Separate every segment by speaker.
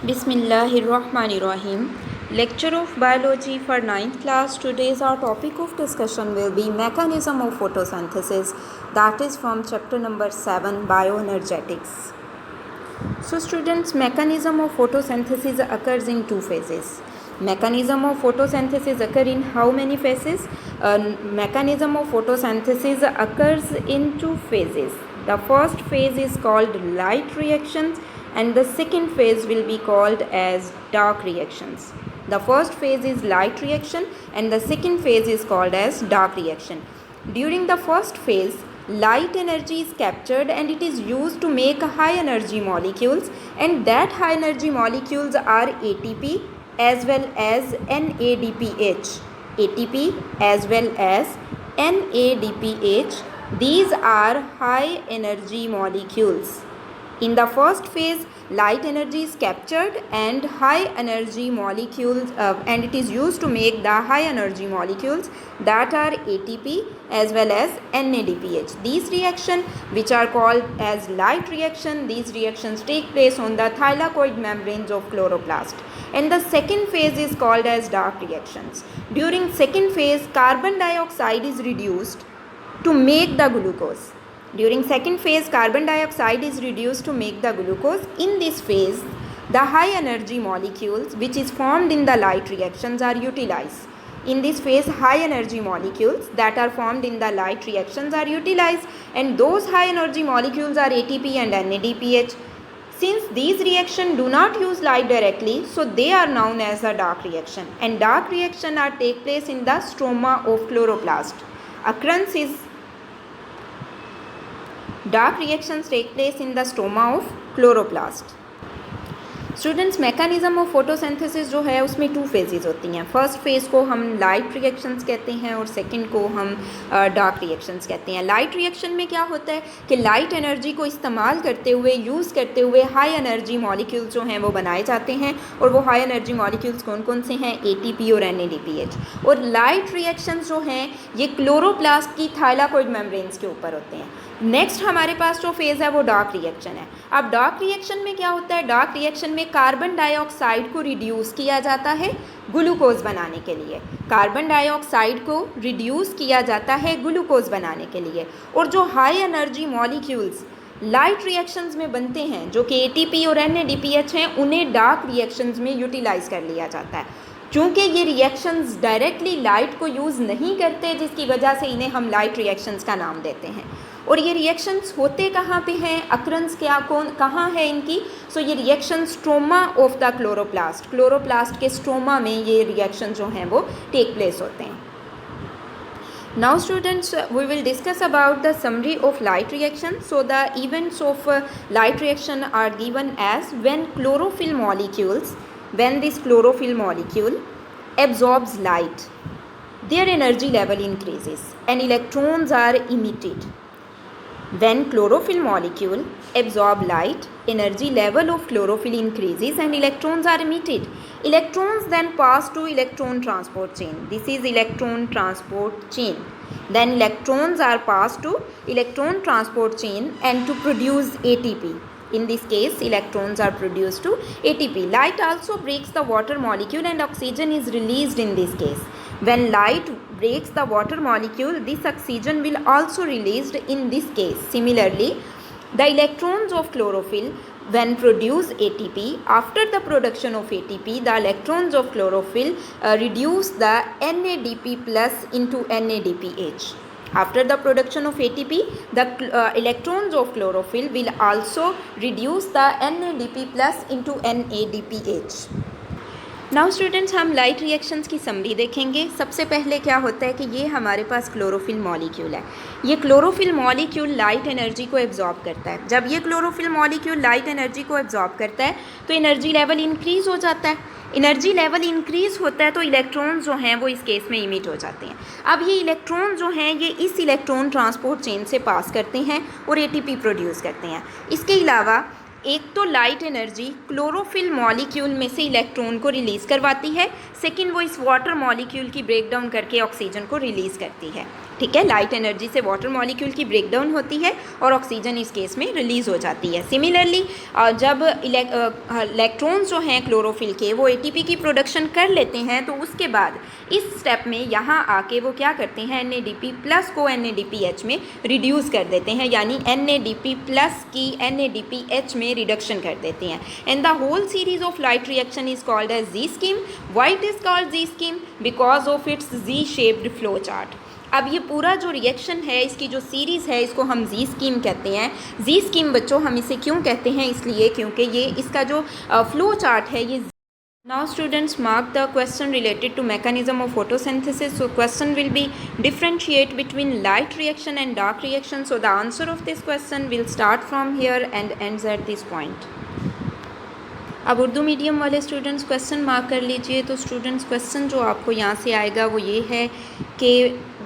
Speaker 1: Bismillahirrahmanirrahim. Lecture of Biology for 9th class. Today's our topic of discussion will be mechanism of photosynthesis, that is from chapter number 7, bioenergetics. So students, mechanism of photosynthesis occurs in two phases. Mechanism of photosynthesis occur in how many phases? Mechanism of photosynthesis occurs in two phases. The first phase is called light reactions and the second phase will be called as dark reactions. The first phase is light reaction and the second phase is called as dark reaction. During the first phase, light energy is captured and it is used to make high energy molecules, and that high energy molecules are ATP as well as NADPH. ATP as well as NADPH. These are high energy molecules. In the first phase, light energy is captured and high energy molecules and it is used to make the high energy molecules that are ATP as well as NADPH. These reactions, which are called as light reaction, these reactions take place on the thylakoid membranes of chloroplast. And the second phase is called as dark reactions. During second phase, carbon dioxide is reduced to make the glucose. During second phase, carbon dioxide is reduced to make the glucose. In this phase, the high energy molecules which is formed in the light reactions are utilized. In this phase, high energy molecules that are formed in the light reactions are utilized, and those high energy molecules are ATP and NADPH. Since these reactions do not use light directly, so they are known as a dark reaction, and dark reaction are take place in the stroma of chloroplast. Occurrence is dark reactions take place in the stroma of chloroplast. Students, mechanism of photosynthesis जो है उसमें two phases होती हैं. First phase को हम light reactions कहते हैं और सेकंड को हम डार्क रिएक्शंस कहते हैं. लाइट रिएक्शन में क्या होता है कि लाइट एनर्जी को इस्तेमाल करते हुए, यूज़ करते हुए हाई एनर्जी मॉलिक्यूल्स जो हैं वो बनाए जाते हैं, और वो हाई एनर्जी मॉलिक्यूल्स कौन कौन से हैं? ATP और NADPH. और लाइट रिएक्शंस जो हैं ये क्लोरोप्लास्ट की थाइलाकोइड मेम्ब्रेन्स के ऊपर होते हैं. नेक्स्ट हमारे पास जो फेज़ है वो डार्क रिएक्शन है. अब डार्क रिएक्शन में क्या होता है? डार्क रिएक्शन में कार्बन डाइऑक्साइड को रिड्यूस किया जाता है ग्लूकोज बनाने के लिए. कार्बन डाइऑक्साइड को रिड्यूस किया जाता है ग्लूकोज बनाने के लिए. और जो high energy molecules light reactions में बनते हैं, जो कि ATP और NADPH हैं, उन्हें डार्क रिएक्शंस में यूटिलाइज़ कर लिया जाता है. चूँकि ये रिएक्शंस डायरेक्टली लाइट को यूज़ नहीं करते, जिसकी वजह से इन्हें हम लाइट रिएक्शंस का नाम देते हैं. और ये रिएक्शंस होते कहाँ पे हैं? अक्रंस कहाँ है इनकी? सो ये reaction stroma of the chloroplast. Chloroplast के स्ट्रोमा में ये रिएक्शन जो हैं वो टेक प्लेस होते हैं. Now students, we will discuss about the summary of light reaction. So the events of light reaction are given as when this chlorophyll molecule absorbs light, their energy level increases and electrons are emitted. When chlorophyll molecule absorb light, energy level of chlorophyll increases and electrons are emitted. Electrons then pass to electron transport chain. This is electron transport chain. Then electrons are passed to electron transport chain and to produce ATP. In this case, electrons are produced to ATP. Light also breaks the water molecule and oxygen is released in this case. When light breaks the water molecule, this oxygen will also released in this case. Similarly, the electrons of chlorophyll when produce ATP, after the production of ATP, the electrons of chlorophyll reduce the NADP plus into NADPH. After the production of ATP, the electrons of chlorophyll will also reduce the NADP plus into NADPH. Now students, हम light reactions की summary देखेंगे. सबसे पहले क्या होता है कि ये हमारे पास क्लोरोफिल मॉलिक्यूल है. ये क्लोरोफिल मॉलिक्यूल लाइट एनर्जी को एब्जॉर्ब करता है. जब ये क्लोरोफिल मॉलिक्यूल लाइट एनर्जी को एब्जॉर्ब करता है तो एनर्जी लेवल इंक्रीज़ हो जाता है. एनर्जी लेवल इंक्रीज़ होता है तो इलेक्ट्रॉन जो हैं वो इस केस में इमिट हो जाते हैं. अब ये इलेक्ट्रॉन जो हैं ये इस इलेक्ट्रॉन ट्रांसपोर्ट चेन से पास करते हैं और ATP प्रोड्यूस करते हैं. इसके अलावा एक तो लाइट एनर्जी क्लोरोफिल मॉलिक्यूल में से इलेक्ट्रॉन को रिलीज़ करवाती है, सेकंड वो इस वाटर मॉलिक्यूल की ब्रेकडाउन करके ऑक्सीजन को रिलीज़ करती है। ठीक है, लाइट एनर्जी से वाटर मॉलिक्यूल की ब्रेकडाउन होती है और ऑक्सीजन इस केस में रिलीज़ हो जाती है। सिमिलरली जब इलेक्ट्रॉन्स जो हैं क्लोरोफिल के वो एटीपी की प्रोडक्शन कर लेते हैं, तो उसके बाद इस स्टेप में यहाँ आके वो क्या करते हैं, NADP प्लस को NADPH में रिड्यूस कर देते हैं, यानी NADP प्लस की NADPH में रिडक्शन कर देते हैं। And the whole series of light reaction is called as Z scheme. Why it is called Z scheme? Because of its Z shaped flow chart. अब ये पूरा जो रिएक्शन है, इसकी जो सीरीज़ है, इसको हम जी स्कीम कहते हैं। जी स्कीम बच्चों हम इसे क्यों कहते हैं? इसलिए क्योंकि ये इसका जो फ्लो चार्ट है ये। Now students, mark the question related to mechanism of photosynthesis. So question will be differentiate between light reaction and dark reaction. So the answer of this question will start from here and ends at this point. अब Urdu medium वाले students question mark कर लीजिए। तो students question जो आपको यहाँ से आएगा वो ये है कि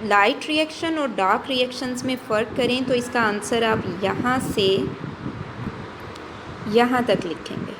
Speaker 1: लाइट रिएक्शन और डार्क रिएक्शंस में फ़र्क करें। तो इसका आंसर आप यहाँ से यहाँ तक लिखेंगे।